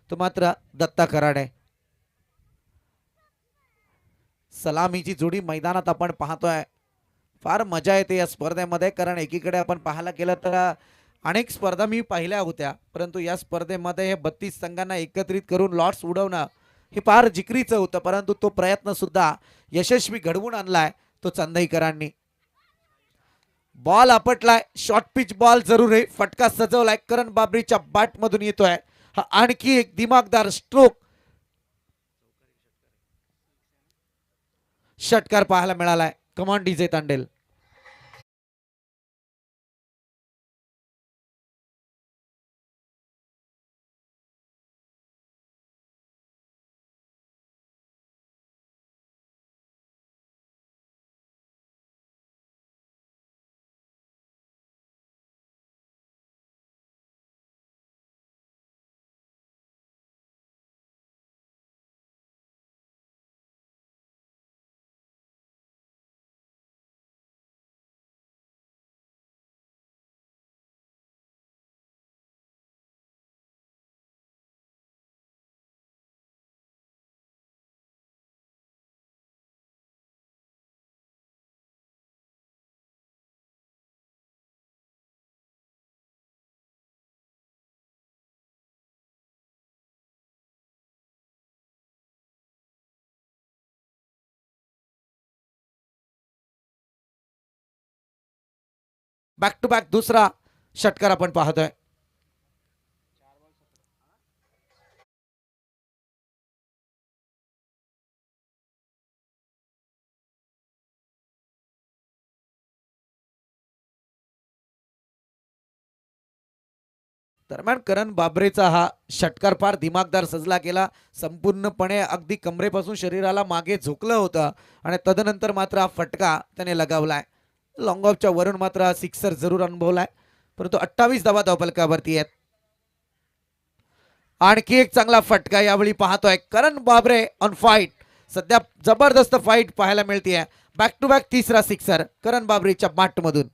तो मात्र दत्ता कराड आहे. सलामीची जोडी मैदानात आपण पाहतोय. फार मजा येते या स्पर्धेमध्ये, कारण एकीकडे आपण पाहायला गेलं तर अनेक स्पर्धा मी पाहिल्या होत्या, परंतु या स्पर्धेमध्ये हे 32 संघांना एकत्रित करून लॉट्स उडवणं हे फार जिकरीचं होतं, परंतु तो प्रयत्न सुद्धा यशस्वी घडवून आणलाय तो चंदईकरांनी. बॉल आपटलाय, शॉर्ट पिच बॉल जरूर आहे, फटका सजवलाय, करण बाबरीच्या बॅट मधून येतोय. हा आणखी एक दिमागदार स्ट्रोक षटकार पाहायला मिळालाय. Come on DJ Tandel. Back to back दुसरा षटकार आपण पाहतोय. दरम्यान करण बाबरेचा हा षटकार फार दिमागदार सजला गेला. संपूर्णपणे अगदी कमरेपासून शरीराला मागे झोकलं होतं आणि तदनंतर मात्र हा फटका त्याने लगावलाय. लॉंग ऑफच्या वरून मात्र हा सिक्सर जरूर अनुभवलाय, परंतु 28 धावा धावफलकावरती आहेत. आणखी एक चांगला फटका यावेळी पाहतोय. करण बाबरे ऑन फाईट. सध्या जबरदस्त फाईट पाहायला मिळते. बॅक टू बॅक तिसरा सिक्सर करण बाबरेच्या बॅट मधून.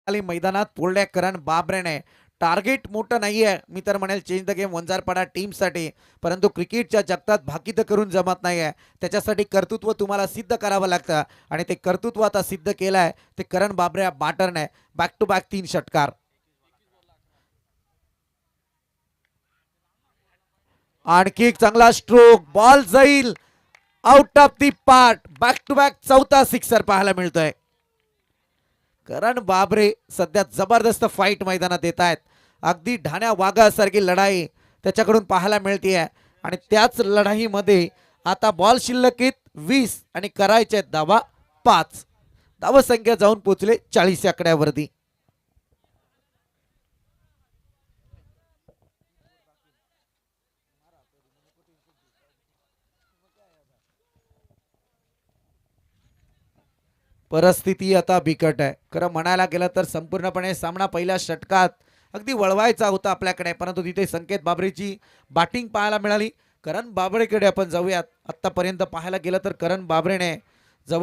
मैदानात पोळल्या करण बाबरेने टार्गेट मोठं नाहीये, मी तर म्हणेल चेंज द गेम वंजारपाडा टीमसाठी, परंतु क्रिकेटच्या जगतात भाकीत करून जमत नाहीये. त्याच्यासाठी कर्तृत्व तुम्हाला सिद्ध करावं लागतं आणि ते कर्तृत्व आता सिद्ध केलंय ते करण बाबरे बॅटरने. बॅक टू बॅक 3 षटकार. आणखी एक चांगला स्ट्रोक, बॉल जाईल out of the park. Back to back चौथा सिक्सर पाहायला मिळतोय. करण बाबरे सध्या जबरदस्त फाईट मैदानात येत आहेत. अगदी ढाण्या वाघासारखी लढाई त्याच्याकडून पाहायला मिळते आणि त्याच लढाईमध्ये आता बॉल शिल्लकीत 20 आणि करायचे धावा 5. धावसंख्या जाऊन पोहोचले 40 आकड्यावरती. परिस्थिती आता बिकट आहे. खरं म्हणायला गेलं तर संपूर्णपणे सामना पहिल्या षटकात अगदी वळवायचा होता आपल्याकडे, परंतु तिथे संकेत बाबरेची बॅटिंग पाहायला मिळाली. करण बाबरेकडे आपण जाऊयात. आतापर्यंत पाहायला गेलं तर करण बाबरेने